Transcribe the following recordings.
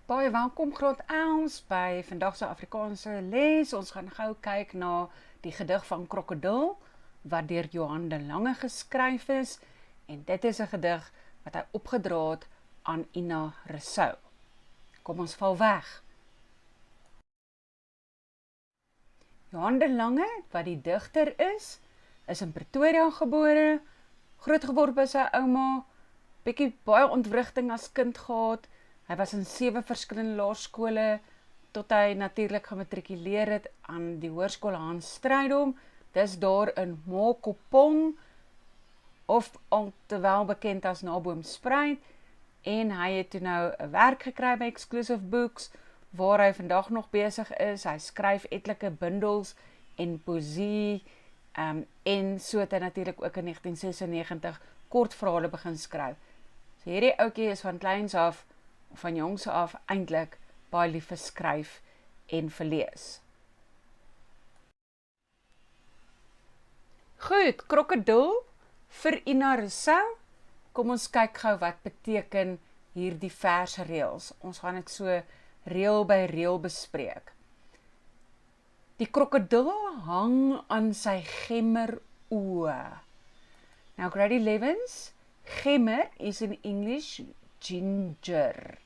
Baie welkom graad Els by vandag se Afrikaanse les. Ons gaan gou kyk na die gedig van Krokodil wat deur Johan de Lange geskryf is en dit is 'n gedig wat hy opgedra het aan Ina Rousseau. Kom ons val weg. Johan de Lange, wat die digter is in Pretoria gebore, grootgeword by sy ouma, bietjie baie ontwrigting as kind gehad. Hy was in 7 verskillende laerskole, tot hy natuurlik gematrikuleer het aan die hoërskool Hans Strydom, dis daar in Mokopong, of terwyl bekend as Naboomspruit, en hy het toe nou 'n werk gekry by Exclusive Books, waar hy vandag nog besig is. Hy skryf etlike bundels en poesie, en so het hy natuurlik ook in 1996 kortverhale begin skryf. So hierdie ouetjie is van kleins af, van jongs af, eintlik baie lief vir skryf en vir lees. Goed, Krokodil vir Ina Rousseau. Kom ons kyk gou wat beteken hierdie versreëls. Ons gaan dit so reël by reël bespreek. Die krokodil hang aan sy gemmer oë. Now, grade 11's, gemmer is in English ginger.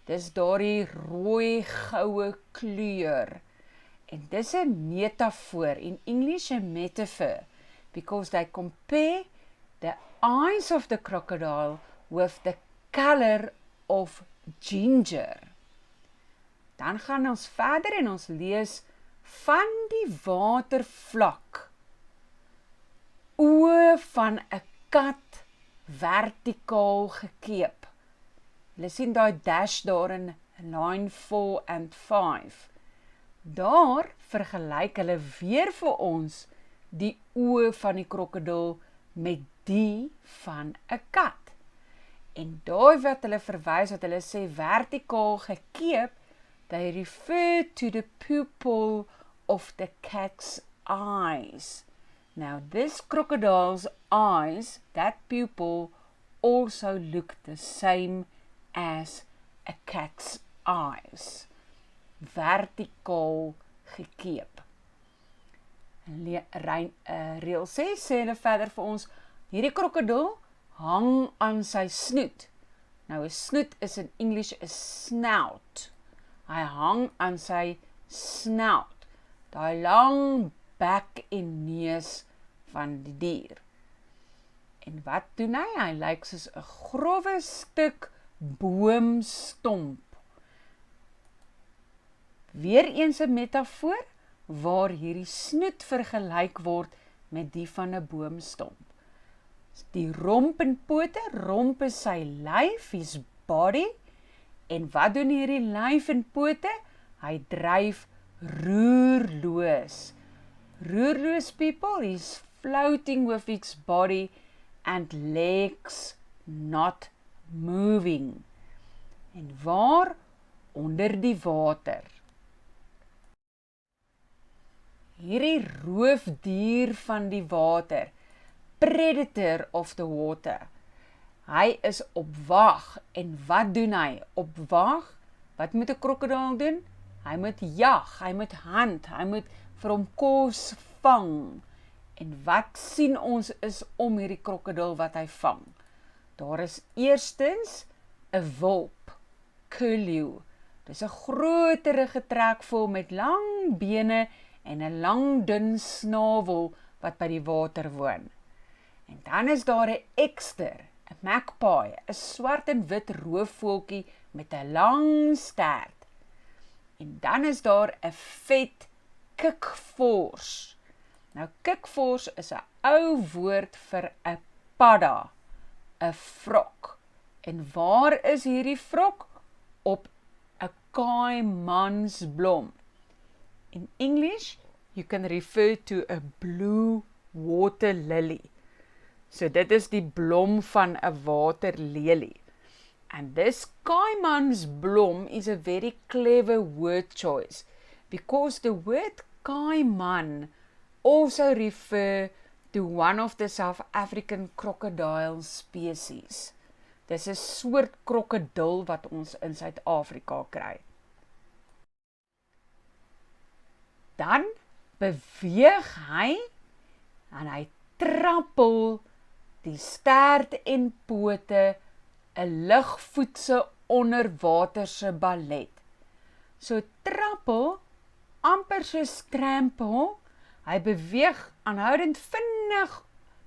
Dis daardie rooi goue kleur. En dis 'n metafoor, in English a metaphor, because they compare the eyes of the crocodile with the color of ginger. Dan gaan ons verder en ons lees van die watervlak. Oë van 'n kat vertikaal gekeep. Julle sien daai dash daar in line 4 and 5. Daar vergelyk hulle weer vir ons die oë van die krokodil met die van 'n kat. En daai wat hulle verwys, wat hulle sê vertikaal gekeep, they refer to the pupil of the cat's eyes. Now, this crocodile's eyes, that pupil, also look the same as a cat's eyes. Vertikaal gekeep. Reël 6 sê hulle verder vir ons, hierdie krokodil hang aan sy snoet. Nou, 'n snoet is in English 'n snout. Hy hang aan sy snout, daai lang bek en neus van die dier. En wat doen hy? Hy lyk soos 'n growwe stuk boomstomp. Weereens 'n metafoor waar hierdie snoet vergelyk word met die van 'n boomstomp. Die romp en pote, romp is sy lyf, his body, en wat doen hierdie lyf en pote? Hy dryf roerloos. Roerloos people, he's floating with his body and legs not moving. En waar? Onder die water. Hierdie roofdier van die water, predator of the water. Hy is op wag, en wat doen hy? Op wag, wat moet 'n krokodil doen? Hy moet jag, hy moet hunt, hy moet vir hom kos vang. En wat sien ons is om hierdie krokodil wat hy vang? Daar is eerstens 'n wulp, curlew. Dis 'n groterige trekvoël met lang bene en 'n lang dun snavel wat by die water woon. En dan is daar 'n ekster, 'n magpie, 'n swart en wit roofvoeltjie met 'n lang stert. En dan is daar 'n vet kikvors. Nou, kikvors is 'n ou woord vir 'n padda, 'n vrok. En waar is hierdie vrok? Op 'n kaimansblom. In English, you can refer to a blue water lily. So dit is die blom van 'n waterlelie. And this kaimansblom is a very clever word choice, because the word kaiman also refer to one of the South African crocodile species. Dis 'n soort krokodil wat ons in Suid-Afrika kry. Dan beweeg hy en hy trappel die stert en pote 'n ligvoetse onderwaterse ballet. So trappel, amper soos trample, hy beweeg aanhoudend vinnig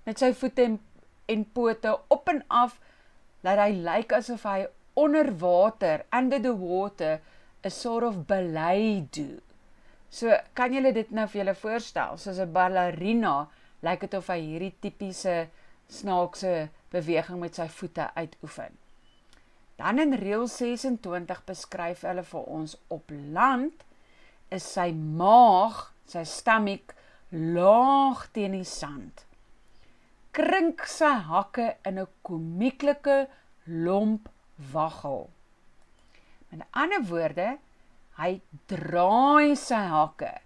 met sy voete en pote op en af, dat hy lyk asof hy onder water, under the water, 'n sort of ballet doen. So, kan julle dit nou vir julle voorstel, soos 'n ballerina, lyk dit of hy hierdie tipiese snaakse beweging met sy voete uitoefen. Dan in reël 26 beskryf hulle vir ons op land, is sy maag, sy stomach, laag teen die sand. Krink sy hakke in 'n komieklike lomp waggel. Met ander woorde, hy draai sy hakke,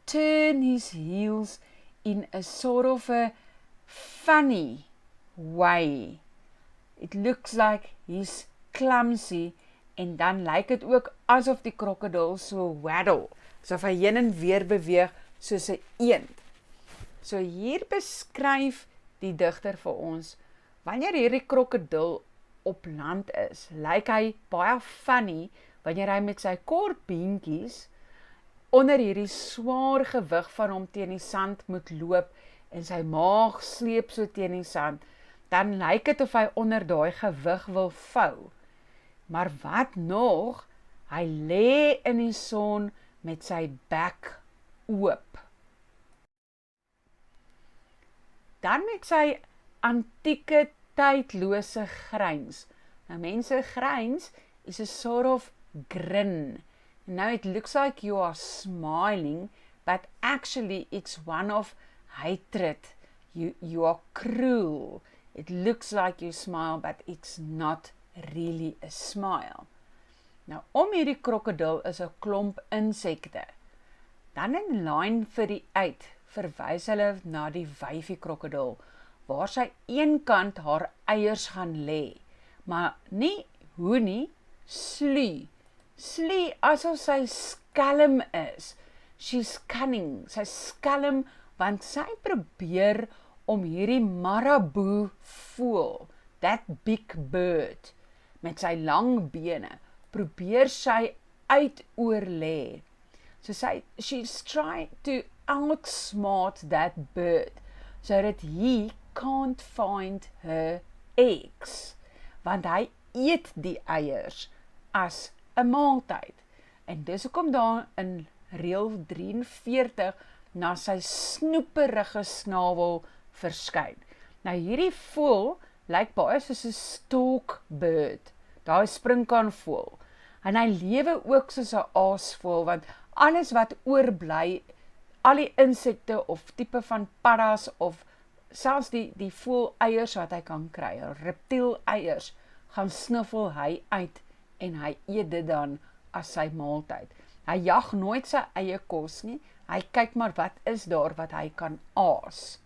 turn his heels in a sort of a funny way. It looks like he's clumsy, en dan lyk dit ook asof die krokodil so waddle, asof hy heen en weer beweeg soos 'n eend. So hier beskryf die digter vir ons, wanneer hierdie krokodil op land is, lyk hy baie funny, wanneer hy met sy kort beentjies onder hierdie swaar gewig van hom teen die sand moet loop, en sy maag sleep so teen die sand, dan lyk dit of hy onder daai gewig wil vou. Maar wat nog, hy lê in die son met sy bek oop. Dan met sy antieke tydlose gryns. Nou mense, gryns is a sort of grin. Now it looks like you are smiling, but actually it's one of hatred. You are cruel. It looks like you smile, but it's not really a smile. Nou, om hierdie krokodil is 'n klomp insekte. Dan in lyn vir die uit, verwys hulle na die wyfie krokodil, waar sy eenkant haar eiers gaan lê, maar nie hoe nie, slie. Slie asof sy skelm is. She's cunning, sy skelm, want sy probeer om hierdie marabou voël, that big bird, met sy lang bene, probeer sy uitoorlê. So she's trying to outsmart that bird, so that he can't find her eggs, want hy eet die eiers as 'n maaltyd. En dis hoekom daar in reël 43 na sy snoeperige snavel verskyn. Nou hierdie voël lyk baie soos 'n storkbird, daai sprinkaanvoël. En hy lewe ook soos 'n aasvoël, want alles wat oorbly, al die insekte of tipe van paddas of selfs die voël eiers wat hy kan kry, reptiel eiers, gaan sniffel hy uit en hy eet dit dan as sy maaltyd. Hy jag nooit sy eie kos nie, hy kyk maar wat is daar wat hy kan aas.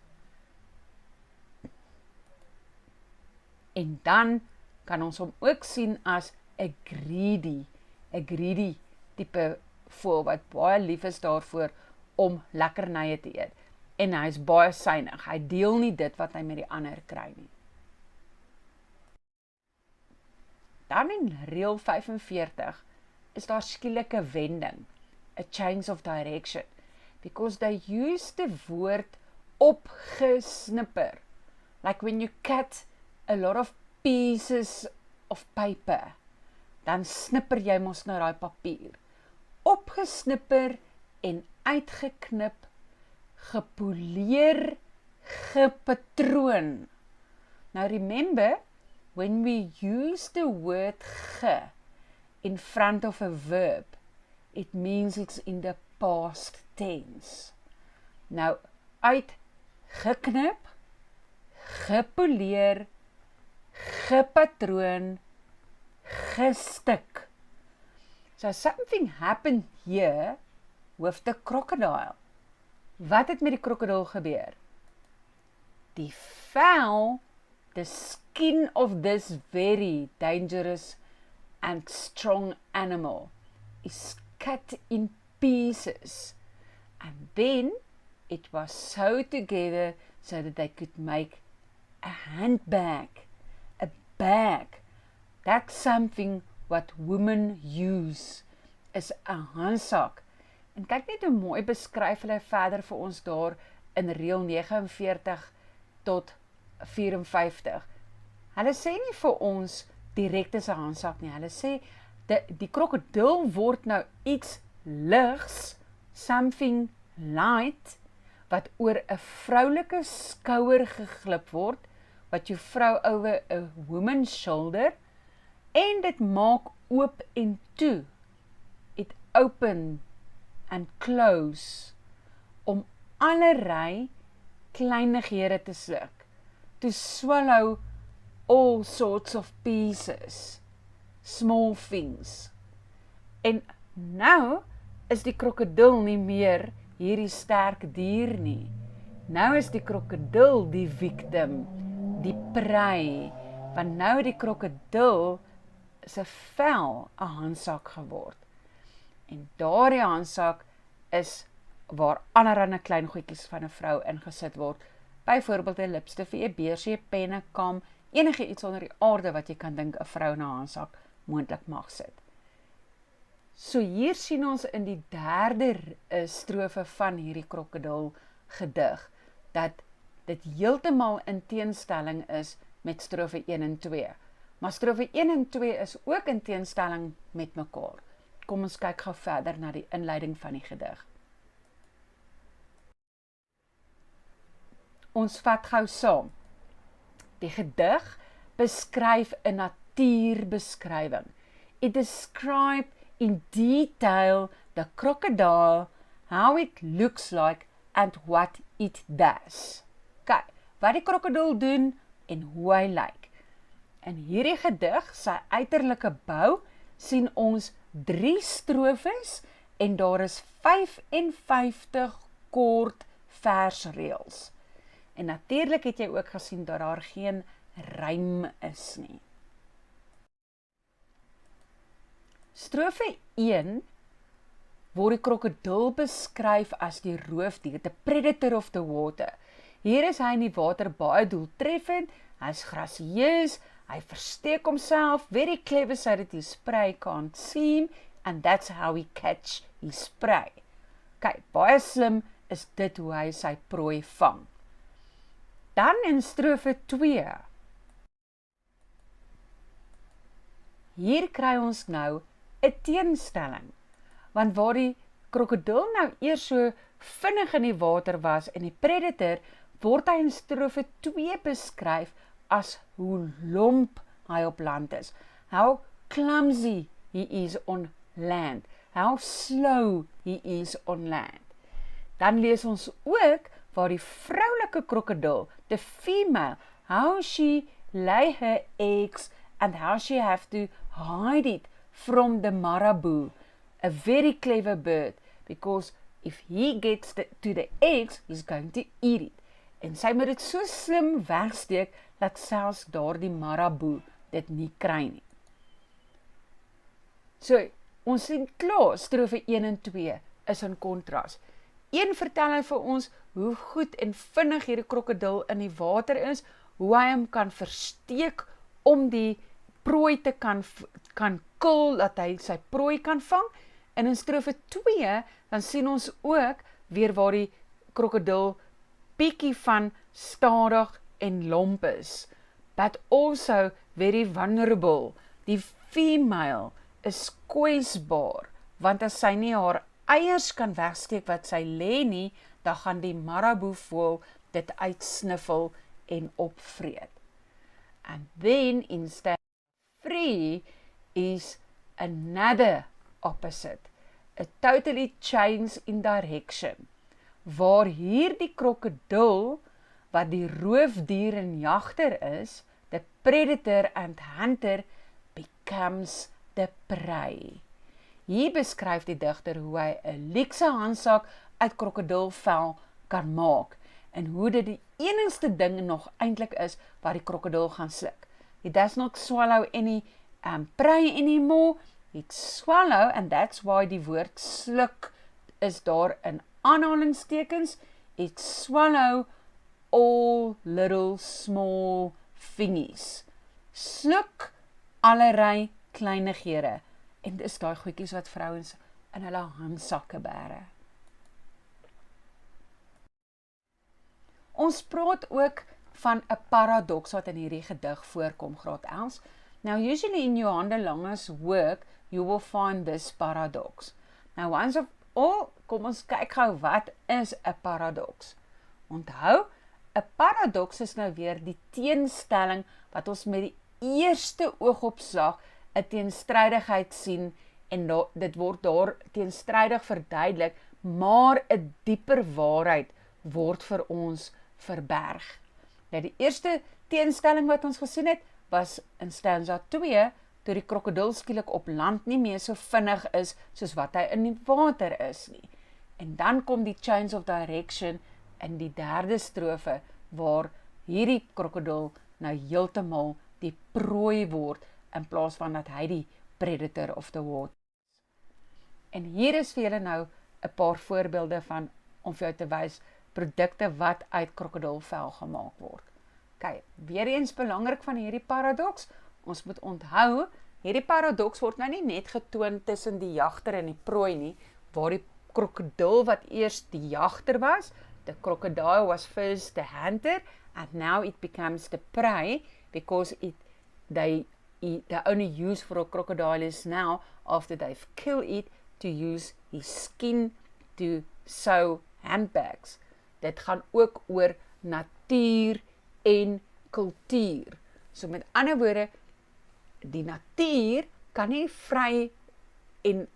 En dan kan ons hom ook sien as 'n greedy tipe voël wat baie lief is daarvoor om lekkernye te eet. En hy is baie synig, hy deel nie dit wat hy met die ander kry nie. Dan in reël 45 is daar skielike wending, a change of direction, because they use the woord opgesnipper, like when you cut a lot of pieces of paper, dan snipper jy mos nou daai papier. Opgesnipper en uitgeknip, gepoleer, gepatroon. Now remember, when we use the word ge in front of a verb, it means it's in the past tense. Nou, uitgeknip, gepoleer, gepatroon, gestik. So something happened here with the crocodile. Wat het met die krokodil gebeur? Die vel, the skin of this very dangerous and strong animal is cut in pieces, and then it was sewed together so that they could make a handbag, a bag. That's something what women use, is 'n handsak. En kyk net hoe mooi beskryf hulle verder vir ons daar in reël 49 tot 54. Hulle sê nie vir ons direk dis 'n handsak nie. Hulle sê die krokodil word nou iets ligs, something light, wat oor 'n vroulike skouer geglip word, wat jou vrou oor 'n woman's shoulder, en dit maak oop en toe. It open and close, om allerlei kleinighede te sluk, to swallow all sorts of pieces, small things. En nou is die krokodil nie meer hierdie sterk dier nie. Nou is die krokodil die victim, die prei, want nou die krokodil se vel 'n handsak geword. En daardie handsak is waar allerhande klein goedjies van 'n vrou ingesit word, byvoorbeeld 'n lipstif, 'n beursie, penne, kam, enige iets onder die aarde wat jy kan dink 'n vrou in 'n handsak moontlik mag sit. So hier sien ons in die derde strofe van hierdie krokodil gedig, dat dit heeltemal in teenstelling is met strofe 1 en 2. Maar strofe 1 en 2 is ook in teenstelling met mekaar. Kom ons kyk gou verder na die inleiding van die gedig. Ons vat gou saam. Die gedig beskryf 'n natuurbeskrywing. It describes in detail the crocodile, how it looks like and what it does. Kyk, wat die krokodil doen en hoe hy lyk. In hierdie gedig, sy uiterlike bou, sien ons 3 strofes en daar is 55 kort versreëls. En natuurlik het jy ook gesien dat daar geen rym is nie. Strofe 1 word die krokodil beskryf as die roofdier, the predator of the water. Hier is hy in die water baie doeltreffend, hy is grasieus, hy versteek homself, very clever so that his prey can't see him, and that's how he catch his prey. Kyk, baie slim is dit hoe hy sy prooi vang. Dan in strofe 2. Hier kry ons nou 'n teenstelling, want waar die krokodil nou eers so vinnig in die water was en die predator, word hy in strofe 2 beskryf as hoe lomp hy op land is, how clumsy he is on land, how slow he is on land. Dan lees ons ook waar die vroulike krokodil, the female, how she lay her eggs and how she have to hide it from the marabou, a very clever bird, because if he gets to the eggs, he's going to eat it. En sy moet dit so slim wegsteek, dat selfs daar die marabou dit nie kry nie. So, ons sien klaar, strofe 1 en 2 is in kontras. Een vertel hy vir ons hoe goed en vinnig hierdie krokodil in die water is, hoe hy hom kan versteek om die prooi te kan kil, dat hy sy prooi kan vang. En in strofe 2, dan sien ons ook weer waar die krokodil bietjie van stadig en lomp is, but also very vulnerable. Die female is kwesbaar, want as sy nie haar eiers kan wegsteek wat sy lê nie, dan gaan die marabouvoël dit uitsniffel en opvreet. And then instead free is another opposite, a totally change in direction, waar hier die krokodil, wat die roofdier en jagter is, the predator and hunter, becomes the prey. Hier beskryf die digter hoe hy 'n luukse handsak uit krokodilvel kan maak, en hoe dit die enigste ding nog eintlik is wat die krokodil gaan sluk. He does not swallow any prey anymore. He'd swallow, and that's why die woord sluk is daar in aanhalingstekens. He'd swallow all little small thingies. Sluk allerlei kleinighede. En dis daai goedjies wat vrouens in hulle handsakke bære. Ons praat ook van 'n paradoks wat in hierdie gedig voorkom, graad 11. Now, usually in Johanna Lange's work, you will find this paradox. Now, once of all, kom ons kyk gou, wat is 'n paradoks? Onthou, 'n paradoks is nou weer die teenstelling wat ons met die eerste oogopslag 'n teenstrydigheid sien, en dit word daar teenstrydig verduidelik, maar 'n dieper waarheid word vir ons verberg. Nou, die eerste teenstelling wat ons gesien het, was in stanza 2, toe die krokodil skielik op land nie meer so vinnig is, soos wat hy in die water is nie. En dan kom die change of direction in die derde strofe, waar hierdie krokodil nou heeltemal die prooi word, in plaas van dat hy die predator of the water is. En hier is vir julle nou 'n paar voorbeelde van, om vir jou te wys, produkte wat uit krokodilvel gemaak word. Kyk, weer eens belangrik van hierdie paradoks, ons moet onthou, hierdie paradoks word nou nie net getoon tussen die jagter en die prooi nie, waar die krokodil wat eers die jagter was, the crocodile was first the hunter, and now it becomes the prey, because the only use for a crocodile is now, after they've killed it, to use his skin to sew handbags. Dit gaan ook oor natuur en kultuur. So met ander woorde, die natuur kan nie vry en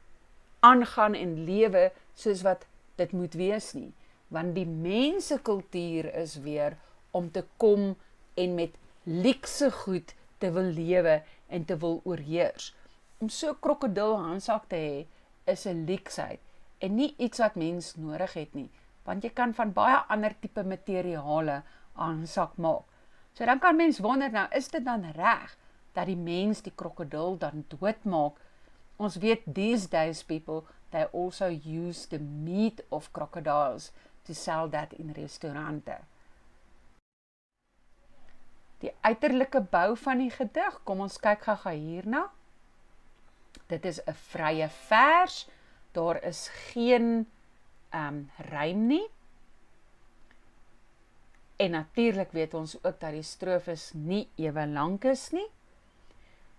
aangaan en lewe soos wat dit moet wees nie, want die mense kultuur is weer om te kom en met luukse goed te wil lewe en te wil oorheers. Om so 'n krokodil handsak te hê, is 'n luuksheid en nie iets wat mens nodig het nie, want jy kan van baie ander tipe materiale handsak maak. So dan kan mens wonder, nou is dit dan reg dat die mens die krokodil dan doodmaak? Ons weet these days people, they also use the meat of crocodiles to sell that in restaurante. Die uiterlike bou van die gedig, kom ons kyk gou hierna. Dit is 'n vrye vers, daar is geen rym nie. En natuurlik weet ons ook dat die strofes nie ewe lank is nie.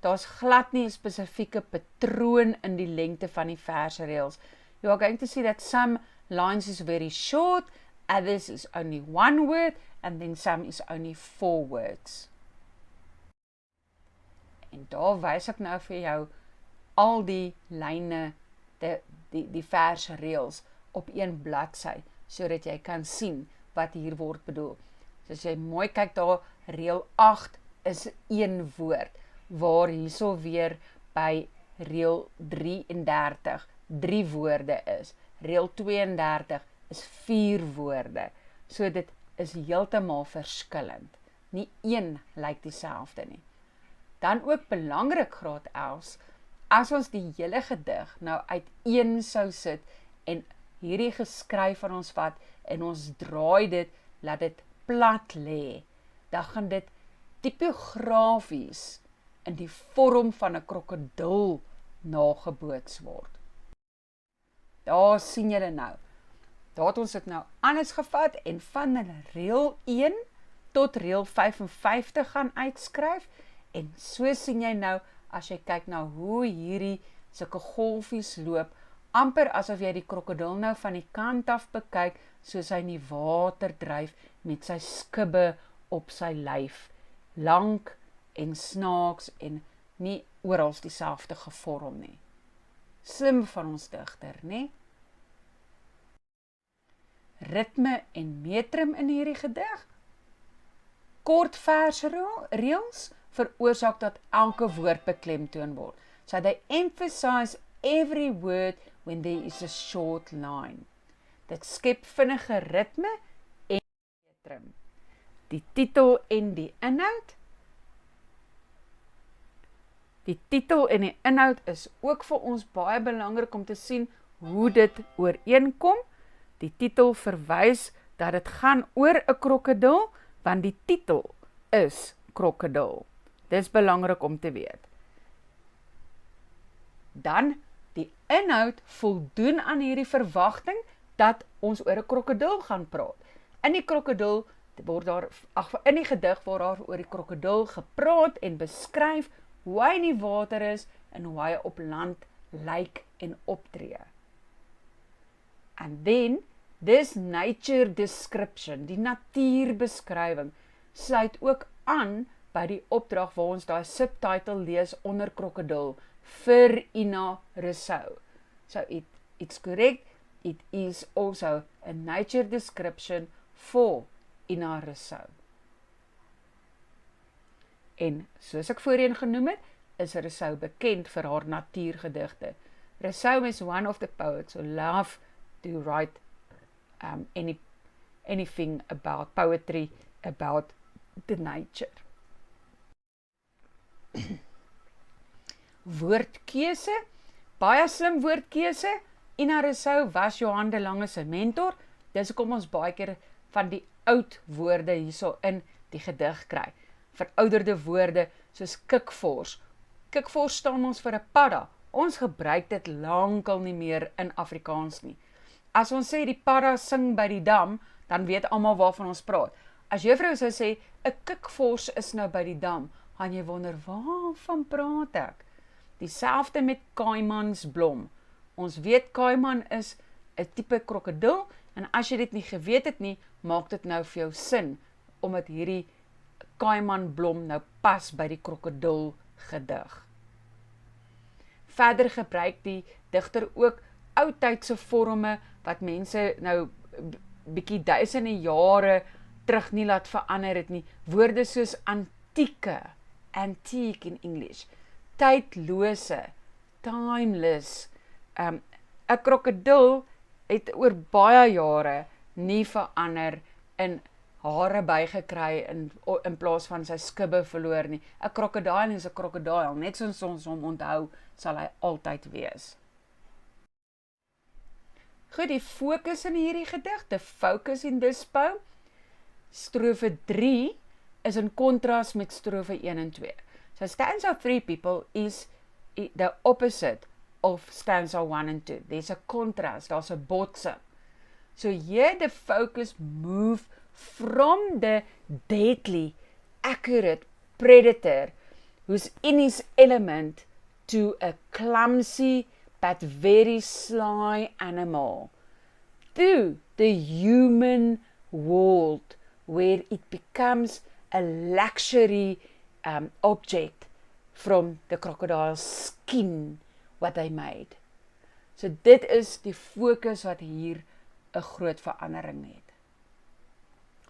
Daar's glad nie 'n spesifieke patroon in die lengte van die versreëls. You are going to see that some lines is very short, others is only one word, and then some is only 4 words. En daar wys ek nou vir jou al die lyne, die versreëls op een bladsy, sodat jy kan sien wat hier word bedoel. So as jy mooi kyk daar, reël 8 is een woord, waar hierso weer by reël 33 3 woorde is. Reël 32 is 4 woorde. So dit is heeltemal verskillend. Nie een lyk dieselfde nie. Dan ook belangrik, graad 11, as ons die hele gedig nou uiteen sou sit en hierdie geskryf van ons vat en ons draai dit, laat dit plat lê, dan gaan dit tipografies in die vorm van 'n krokodil nageboots word. Daar sien julle nou. Daar het ons dit nou alles gevat en van reël 1 tot reël 55 gaan uitskryf, en so sien jy nou, as jy kyk na hoe hierdie sulke golfies loop, amper asof jy die krokodil nou van die kant af bekyk, soos hy in die water dryf met sy skubbe op sy lyf, lank en snaaks en nie oral dieselfde gevorm nie. Slim van ons digter, né? Ritme en metrum in hierdie gedig. Kort versreëls veroorsaak dat elke woord beklemtoon word. So they emphasize every word when there is a short line. Dit skep vinnige ritme en metrum. Die titel en die inhoud. Die titel en die inhoud is ook vir ons baie belangrik om te sien hoe dit ooreenkom. Die titel verwys dat dit gaan oor 'n krokodil, want die titel is krokodil. Dit is belangrik om te weet. Dan, die inhoud voldoen aan hierdie verwagting dat ons oor 'n krokodil gaan praat. In die krokodil in die gedig word daar oor die krokodil gepraat en beskryf hoe hy in die water is en hoe hy op land lyk en optree. And then, this nature description, die natuurbeskrywing, sluit ook aan by die opdrag waar ons daai subtitle lees onder krokodil vir Ina Rousseau. So it's correct, it is also a nature description for Ina Rousseau. En soos ek voorheen genoem het, is Rousseau bekend vir haar natuurgedigte. Rousseau is one of the poets who love to write anything about poetry, about the nature. Woordkeuse, baie slim woordkeuse. Ina Rousseau was Johan de Lange se mentor, dis hoekom ons baie keer van die oud woorde hierso in die gedig kry. Verouderde woorde soos kikvors. Kikvors staan ons vir 'n padda. Ons gebruik dit lankal nie meer in Afrikaans nie. As ons sê die padda sing by die dam, dan weet almal waarvan ons praat. As juffrou sou sê 'n kikvors is nou by die dam, gaan jy wonder waarvan praat ek? Dieselfde met kaimansblom. Ons weet kaiman is 'n tipe krokodil en as jy dit nie geweet het nie, maak dit nou vir jou sin omdat hierdie kaimanblom nou pas by die krokodil gedig. Verder gebruik die digter ook oudtydse vorme wat mense nou bietjie duisende jare terug nie laat verander het nie. Woorde soos antieke, antique in English, tydlose, timeless. 'n krokodil het oor baie jare nie verander en hare bygekry in plaas van sy skubbe verloor nie. 'n krokodil is 'n krokodil, net soos ons hom onthou, sal hy altyd wees. Goed, die fokus in hierdie gedig, the focus in this poem, strofe 3 is in kontras met strofe 1 en 2. So stanza 3, people, is the opposite of stanza 1 and 2. There's a contrast, there's a botsing. So here the focus move from the deadly, accurate predator who's in his element to a clumsy but very sly animal, to the human world where it becomes a luxury object from the crocodile's skin what they made. So dit is die fokus wat hier 'n groot verandering het.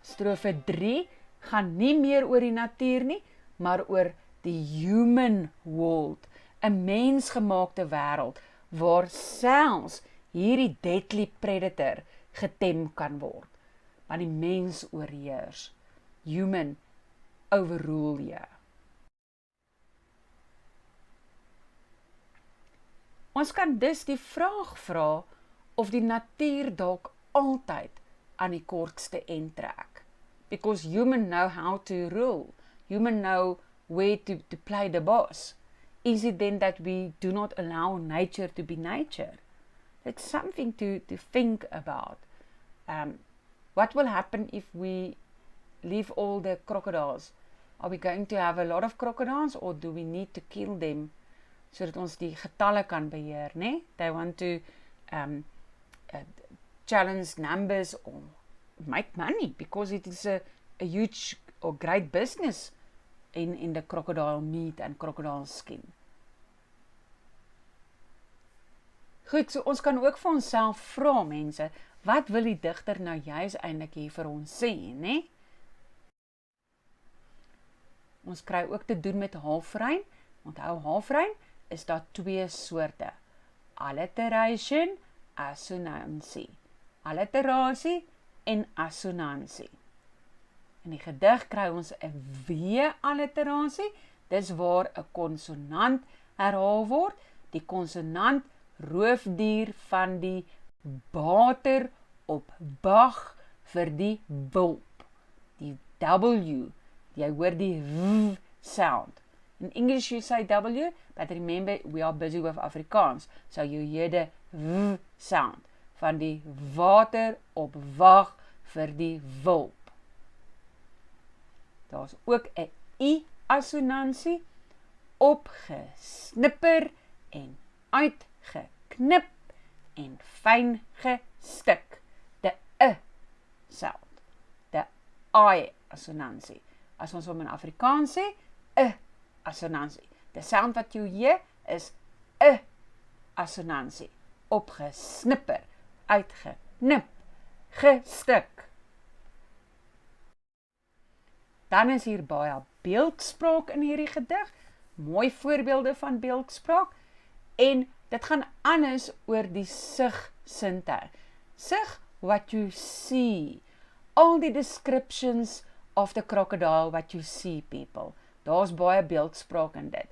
Strofe 3 gaan nie meer oor die natuur nie, maar oor die human world, 'n mensgemaakte wêreld waar selfs hierdie deadly predator getem kan word, want die mens oorheers. Human overrule you. Ons kan dus die vraag vra of die natuur dalk altyd aan die kortste end trek. Because human know how to rule. Human know where to play the boss. Is it then that we do not allow nature to be nature? It's something to think about. What will happen if we leave all the crocodiles? Are we going to have a lot of crocodiles or do we need to kill them sodat ons die getalle kan beheer, né? They want to challenge numbers or make money because it is a huge or great business in the crocodile meat and crocodile skin. Goed, so ons kan ook vir onsself vra, mense, wat wil die digter nou juis eintlik hier vir ons sê, né? Ons kry ook te doen met halfrym. Onthou, halfrym is daar twee soorte. Alliteration, assonansie. Alliterasie en assonansie. In die gedig kry ons 'n W-alliterasie. dis waar 'n konsonant herhaal word. Die konsonant roofdier van die water op wag vir die wulp. Die W, jy hoor die W sound. In English you say W, but remember we are busy with Afrikaans, so you hear the W sound, van die water op wag vir die wulp. Daar's ook 'n I-assonansie, opgesnipper en uitgeknip en fyn gestik. De sound, de I-assonansie. As ons hom in Afrikaans sê, assonansie. The sound wat jy hoor is assonansie, opgesnipper, uitgeknip, gestik. Dan is hier baie beeldspraak in hierdie gedig, mooi voorbeelde van beeldspraak, en dit gaan alles oor die sigsintuig. Sig, what you see. All the descriptions of the crocodile, what you see, people. Daar's baie beeldspraak in dit.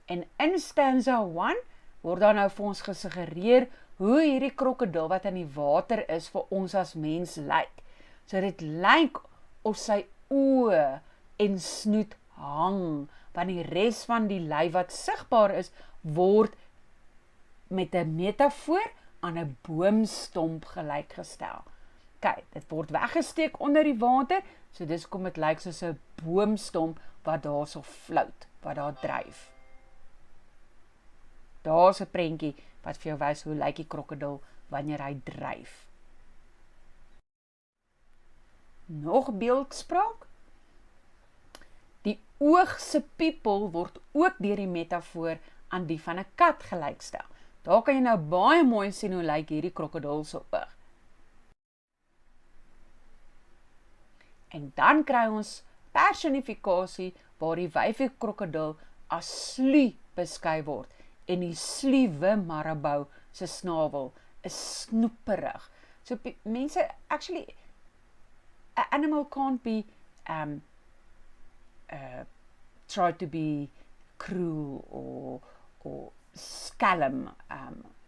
En in stanza 1 word dan nou vir ons gesuggereer hoe hierdie krokodil wat in die water is vir ons as mens lyk. So dit lyk of sy oë en snoet hang, want die res van die lyf wat sigbaar is, word met 'n metafoor aan 'n boomstomp gelykgestel. Kyk, dit word weggesteek onder die water, so dis kom dit lyk soos 'n boomstomp wat daar so float, wat daar dryf. Daar's 'n prentjie wat vir jou wys hoe lyk die krokodil wanneer hy dryf. Nog beeldspraak. Die oog se piepel word ook deur die metafoor aan die van 'n kat gelykstel. Daar kan jy nou baie mooi sien hoe lyk hierdie krokodil se oog. En dan kry ons personifikasie waar die wyfie krokodil as slu beskryf word en die sluwe marabou se snavel is snoeperig. So mense, actually, an animal can't be try to be cruel or skelm,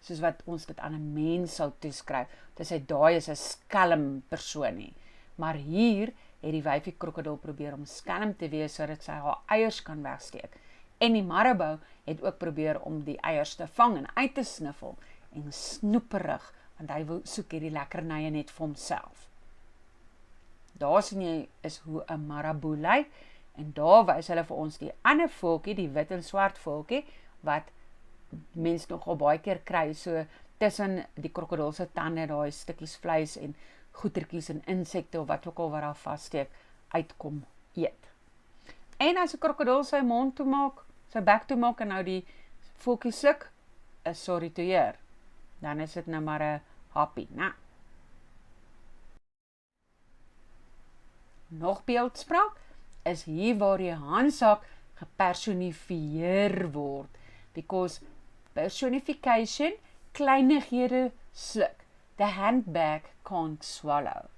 soos wat ons dit aan 'n mens sou toeskryf. Dis hy daai is 'n skelm persoon nie. Maar hier het die wyfie krokodil probeer om skelm te wees sodat sy haar eiers kan wegsteek. En die marabou het ook probeer om die eiers te vang en uit te sniffel en snoeperig, want hy wil soek hierdie lekkernye net vir homself. Daar sien jy is hoe 'n marabou lyk, en daar wys hulle vir ons die ander voeltjie, die wit en swart voeltjie, wat mens nogal baie keer kry, so tussen die krokodil se tande, daai stukkies vleis en goetertjies en insekte of wat ook al wat daar vassteek, uitkom eet. En as 'n krokodil sy mond toemaak, sy bek toemaak en nou die voeltjie sluk, is sorry to hear. Dan is dit nou maar 'n happy, né? Nog beeldspraak is hier waar die handsak gepersonifieer word, because personification, kleinighede sluk. The handbag can't swallow.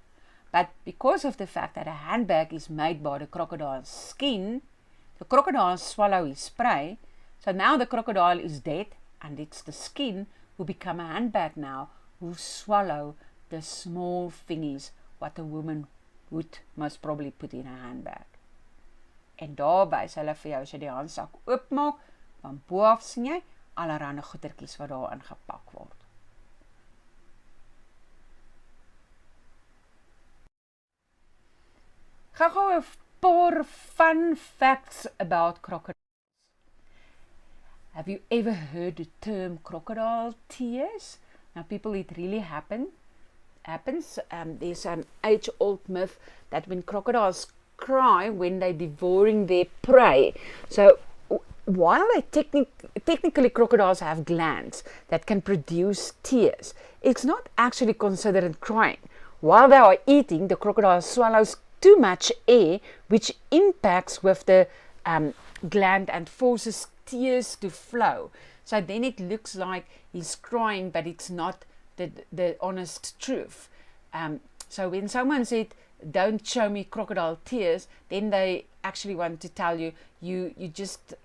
But because of the fact that a handbag is made by the crocodile's skin, the crocodile swallow his prey, so now the crocodile is dead, and it's the skin who become a handbag now, who swallow the small thingies what a woman would most probably put in a handbag. En daar wys hulle vir jou, as jy die handsak oopmaak, van bo af sien jy allerhande goetertjies wat daar ingepak word. Gou 'n paar fun facts about crocodiles. Have you ever heard the term crocodile tears? Now people, it really happens. There's an age-old myth that when crocodiles cry when they're devouring their prey. So while technically crocodiles have glands that can produce tears, it's not actually considered crying. While they are eating, the crocodile swallows too much air, which impacts with the gland and forces tears to flow. So then it looks like he's crying, but it's not the honest truth. So when someone said don't show me crocodile tears, then they actually want to tell you, you just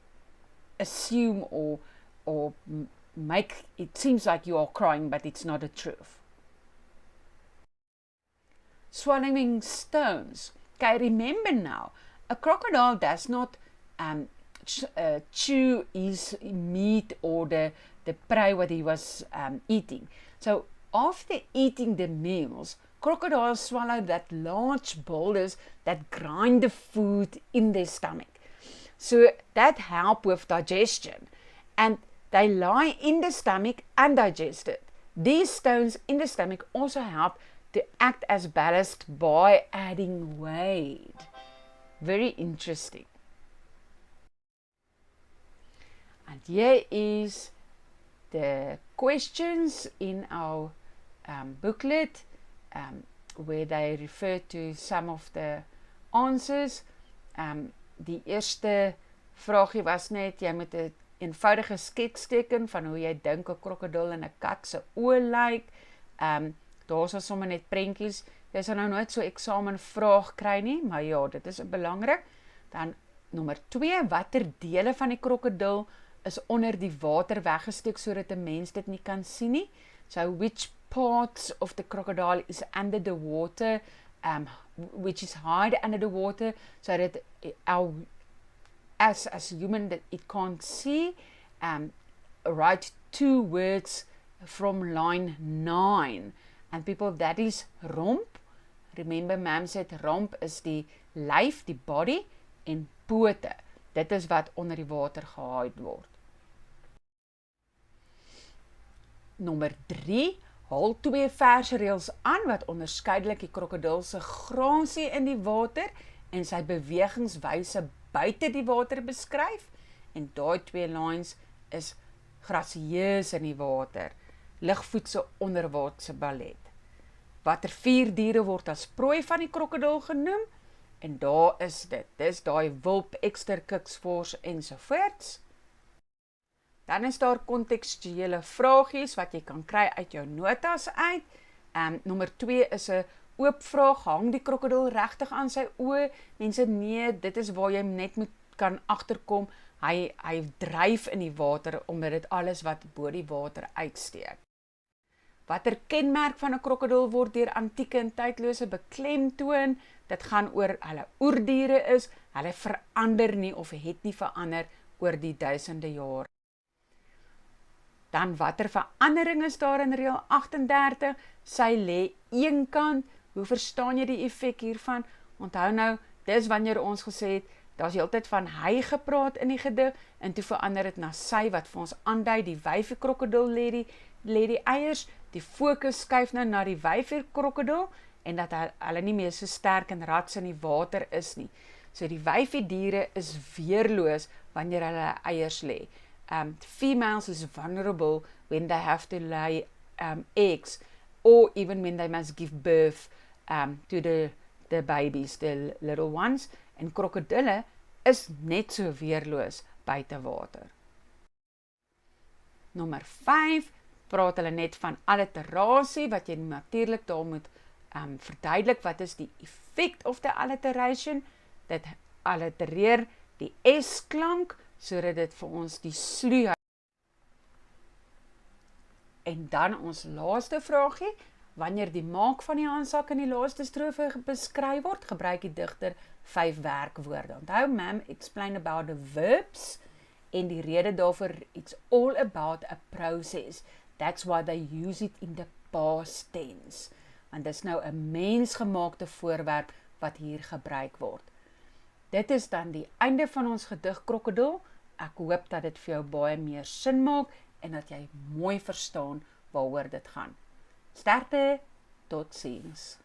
assume or make it seems like you are crying, but it's not the truth. Swallowing stones. Okay, remember now, a crocodile does not chew his meat or the prey what he was eating. So after eating the meals, crocodiles swallow that large boulders that grind the food in their stomach. So that help with digestion, and they lie in the stomach undigested. These stones in the stomach also help to act as ballast by adding weight. Very interesting. And here is the questions in our booklet where they refer to some of the answers. Die eerste vraagie was net, jy moet 'n eenvoudige skets teken van hoe jy dink 'n krokodil en 'n kat se oë lyk. Daar is sommer net prentjies. Jy sal nou nooit so eksamenvraag kry nie, maar ja, dit is belangrik. Dan nommer 2, watter dele van die krokodil is onder die water weggesteek sodat 'n mens dit nie kan sien nie? So which parts of the crocodile is under the water, which is hide under the water, so that as human that it can't see. Write 2 words from line 9. And people, that is romp. Remember, ma'am said romp is die lyf, die body, en pote. Dit is wat onder die water gehide word. Nommer 3, haal 2 verse reëls aan wat onderskeidelik die krokodil se grasie in die water en sy bewegingswyse buite die water beskryf. En daai 2 lines is grasieus in die water, ligvoetse onderwaartse ballet. Watter 4 diere word as prooi van die krokodil genoem? En daar is dit. Dis daai wulp, ekster, kiksvors ensovoorts. Dan is daar kontekstuele vragies wat jy kan kry uit jou notas uit. Nommer 2 is 'n oop vraag, hang die krokodil regtig aan sy oë? Mense, nee, dit is waar jy net moet kan agterkom. Hy dryf in die water omdat dit alles wat bo die water uitsteek. Watter kenmerk van 'n krokodil word deur antieke en tydlose beklemtoon? Dit gaan oor hulle oerdiere is, hulle verander nie of het nie verander oor die duisende jaar. Dan watter verandering is daar in reël 38? Sy lê eenkant. Hoe verstaan jy die effek hiervan? Onthou nou, dis wanneer ons gesê het, daar's heeltyd van hy gepraat in die gedig, en toe verander dit na sy, wat vir ons aandui, die wyfie krokodil lê die eiers, die fokus skuif nou na die wyfie krokodil, en dat hulle nie meer so sterk en rats in die water is nie. So die wyfie diere is weerloos wanneer hulle eiers lê. Females is vulnerable when they have to lay eggs, or even when they must give birth to the babies, the little ones. En krokodille is net so weerloos buite water. Nommer 5, praat hulle net van alliterasie, wat jy natuurlik daar moet verduidelik, wat is die effect of the alliteration? Dit allitereer die S-klank, sodat dit vir ons die sloe. En dan ons laaste vraagie, wanneer die maak van die handsak in die laaste strofe beskryf word, gebruik die digter 5 werkwoorde. Onthou, ma'am, explain about the verbs, en die rede daarvoor, it's all about a process. That's why they use it in the past tense. Want dis nou 'n mensgemaakte voorwerp wat hier gebruik word. Dit is dan die einde van ons gedig Krokodil. Ek hoop dat dit vir jou baie meer sin maak en dat jy mooi verstaan waaroor dit gaan. Sterkte, totsiens.